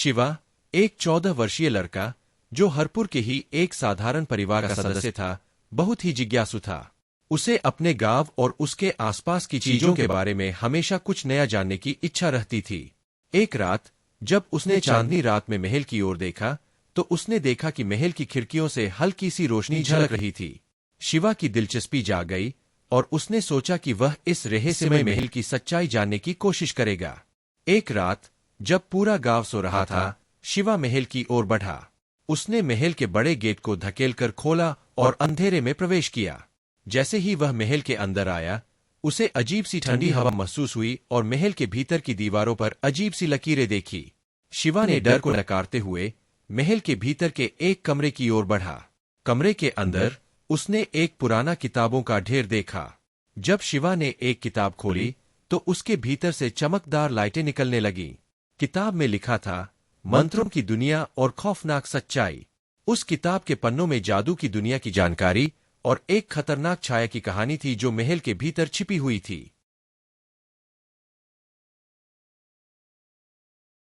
शिवा, एक 14 वर्षीय लड़का, जो हरपुर के ही एक साधारण परिवार का सदस्य था, बहुत ही जिज्ञासु था। उसे अपने गांव और उसके आसपास की चीजों के बारे में हमेशा कुछ नया जानने की इच्छा रहती थी। एक रात जब उसने चांदनी रात में महल की ओर देखा, तो उसने देखा कि महल की खिड़कियों से हल्की सी रोशनी झलक रही थी। शिवा की दिलचस्पी जाग गई और उसने सोचा कि वह इस रहस्यमय महल की सच्चाई जानने की कोशिश करेगा। एक रात जब पूरा गांव सो रहा था, शिवा महल की ओर बढ़ा। उसने महल के बड़े गेट को धकेलकर खोला और अंधेरे में प्रवेश किया। जैसे ही वह महल के अंदर आया, उसे अजीब सी ठंडी हवा महसूस हुई और महल के भीतर की दीवारों पर अजीब सी लकीरें देखी। शिवा ने डर को नकारते हुए महल के भीतर के एक कमरे की ओर बढ़ा। कमरे के अंदर उसने एक पुराना किताबों का ढेर देखा। जब शिवा ने एक किताब खोली, तो उसके भीतर से चमकदार लाइटें निकलने लगीं। किताब में लिखा था, मंत्रों की दुनिया और खौफनाक सच्चाई। उस किताब के पन्नों में जादू की दुनिया की जानकारी और एक खतरनाक छाया की कहानी थी जो महल के भीतर छिपी हुई थी।